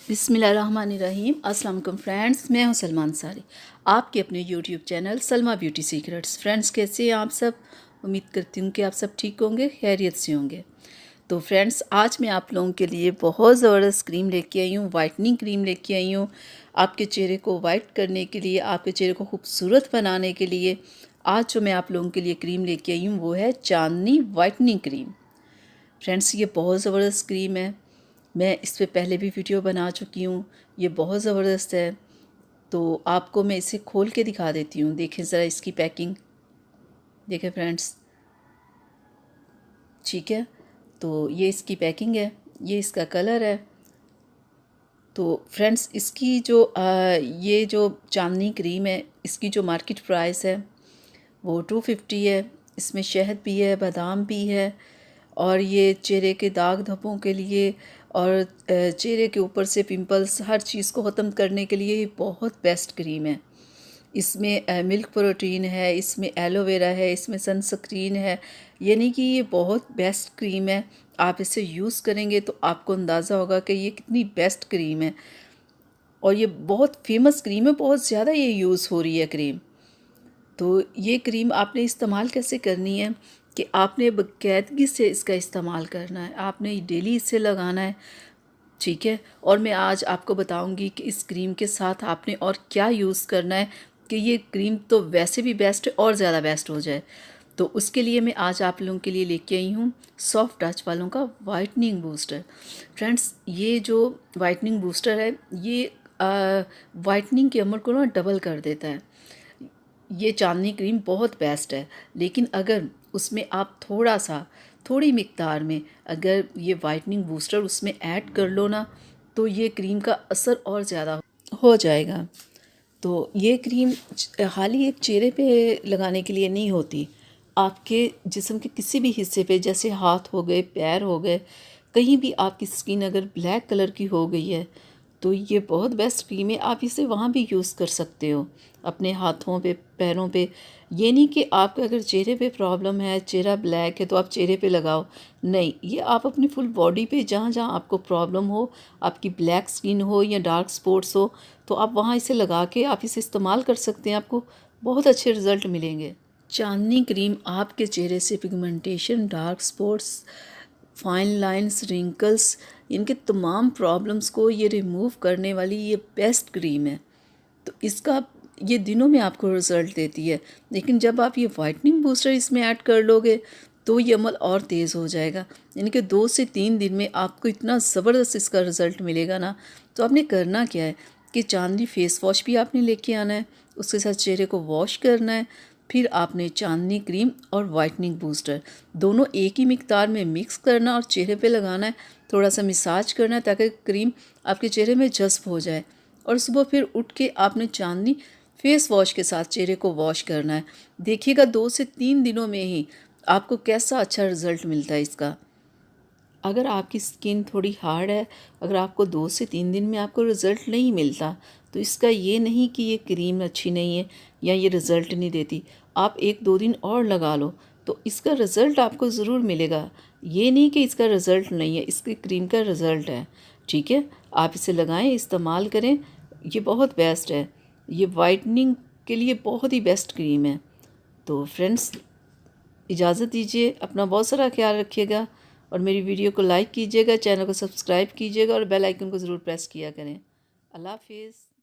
बिस्मिल्लाहिर्रहमानिर्रहीम। अस्सलाम वालेकुम फ्रेंड्स, मैं हूं सलमान सारी, आपके अपने YouTube channel Salma beauty secrets. Friends, कैसे हैं आप सब? उम्मीद करती हूं कि आप सब ठीक होंगे, खैरियत से होंगे। तो फ्रेंड्स, आज मैं आप लोगों के लिए बहुत ज़बरदस्त क्रीम लेके आई हूँ, वाइटनिंग क्रीम लेके आई हूँ। आपके चेहरे को वाइट करने के लिए, आपके चेहरे को खूबसूरत बनाने के लिए आज जो मैं आप लोगों के लिए क्रीम लेके आई हूँ वो है चांदनी वाइटनिंग क्रीम। फ्रेंड्स, ये बहुत ज़बरदस्त क्रीम है। मैं इस पे पहले भी वीडियो बना चुकी हूँ। ये बहुत ज़बरदस्त है। तो आपको मैं इसे खोल के दिखा देती हूँ। देखें ज़रा इसकी पैकिंग, देखें फ्रेंड्स, ठीक है। तो ये इसकी पैकिंग है, ये इसका कलर है। तो फ्रेंड्स, इसकी जो ये जो चांदनी क्रीम है, इसकी जो मार्केट प्राइस है वो 250 है। इसमें शहद भी है, बादाम भी है, और ये चेहरे के दाग धब्बों के लिए और चेहरे के ऊपर से पिंपल्स, हर चीज़ को ख़त्म करने के लिए ये बहुत बेस्ट क्रीम है। इसमें मिल्क प्रोटीन है, इसमें एलोवेरा है, इसमें सनस्क्रीन है। यानी कि ये बहुत बेस्ट क्रीम है। आप इसे यूज़ करेंगे तो आपको अंदाज़ा होगा कि ये कितनी बेस्ट क्रीम है। और ये बहुत फेमस क्रीम है, बहुत ज़्यादा ये यूज़ हो रही है क्रीम। तो ये क्रीम आपने इस्तेमाल कैसे करनी है कि आपने बाकायदगी से इसका इस्तेमाल करना है, आपने डेली इसे लगाना है, ठीक है। और मैं आज आपको बताऊंगी कि इस क्रीम के साथ आपने और क्या यूज़ करना है कि ये क्रीम तो वैसे भी बेस्ट है और ज़्यादा बेस्ट हो जाए। तो उसके लिए मैं आज आप लोगों के लिए लेके आई हूँ सॉफ्ट टच वालों का वाइटनिंग बूस्टर। फ्रेंड्स, ये जो वाइटनिंग बूस्टर है ये वाइटनिंग के अमल को ना डबल कर देता है। ये चांदनी क्रीम बहुत बेस्ट है, लेकिन अगर उसमें आप थोड़ी मिकदार में अगर ये वाइटनिंग बूस्टर उसमें ऐड कर लो ना, तो ये क्रीम का असर और ज़्यादा हो जाएगा। तो ये क्रीम खाली एक चेहरे पे लगाने के लिए नहीं होती, आपके जिस्म के किसी भी हिस्से पे, जैसे हाथ हो गए, पैर हो गए, कहीं भी आपकी स्किन अगर ब्लैक कलर की हो गई है तो ये बहुत बेस्ट क्रीम है। आप इसे वहाँ भी यूज़ कर सकते हो, अपने हाथों पे, पैरों पे। ये नहीं कि आपके अगर चेहरे पे प्रॉब्लम है, चेहरा ब्लैक है तो आप चेहरे पे लगाओ, नहीं, ये आप अपनी फुल बॉडी पे जहाँ जहाँ आपको प्रॉब्लम हो, आपकी ब्लैक स्किन हो या डार्क स्पॉट्स हो, तो आप वहाँ इसे लगा के आप इसे इस्तेमाल कर सकते हैं, आपको बहुत अच्छे रिज़ल्ट मिलेंगे। चांदनी क्रीम आपके चेहरे से pigmentation, dark spots, fine lines, wrinkles, इनके तमाम प्रॉब्लम्स को ये रिमूव करने वाली ये बेस्ट क्रीम है। तो इसका ये दिनों में आपको रिज़ल्ट देती है, लेकिन जब आप ये वाइटनिंग बूस्टर इसमें ऐड कर लोगे तो ये अमल और तेज़ हो जाएगा। यानी कि 2 से 3 दिन में आपको इतना ज़बरदस्त इसका रिज़ल्ट मिलेगा ना। तो आपने करना क्या है कि चांदनी फेस वॉश भी आपने लेके आना है, उसके साथ चेहरे को वॉश करना है, फिर आपने चांदनी क्रीम और वाइटनिंग बूस्टर दोनों एक ही मिकदार में मिक्स करना और चेहरे पे लगाना है, थोड़ा सा मसाज करना है ताकि क्रीम आपके चेहरे में जज्ब हो जाए। और सुबह फिर उठ के आपने चांदनी फेस वॉश के साथ चेहरे को वॉश करना है। देखिएगा 2 से 3 दिनों में ही आपको कैसा अच्छा रिज़ल्ट मिलता है इसका। अगर आपकी स्किन थोड़ी हार्ड है, अगर आपको 2 से 3 दिन में आपको रिज़ल्ट नहीं मिलता, तो इसका ये नहीं कि ये क्रीम अच्छी नहीं है या ये रिज़ल्ट नहीं देती। आप 1-2 दिन और लगा लो तो इसका रिज़ल्ट आपको ज़रूर मिलेगा। ये नहीं कि इसका रिज़ल्ट नहीं है, इसकी क्रीम का रिज़ल्ट है, ठीक है। आप इसे लगाएं, इस्तेमाल करें, ये बहुत बेस्ट है। ये वाइटनिंग के लिए बहुत ही बेस्ट क्रीम है। तो फ्रेंड्स, इजाज़त दीजिए, अपना बहुत सारा ख्याल रखिएगा और मेरी वीडियो को लाइक कीजिएगा, चैनल को सब्सक्राइब कीजिएगा और बेल आइकन को ज़रूर प्रेस किया करें। अल्लाह हाफिज़।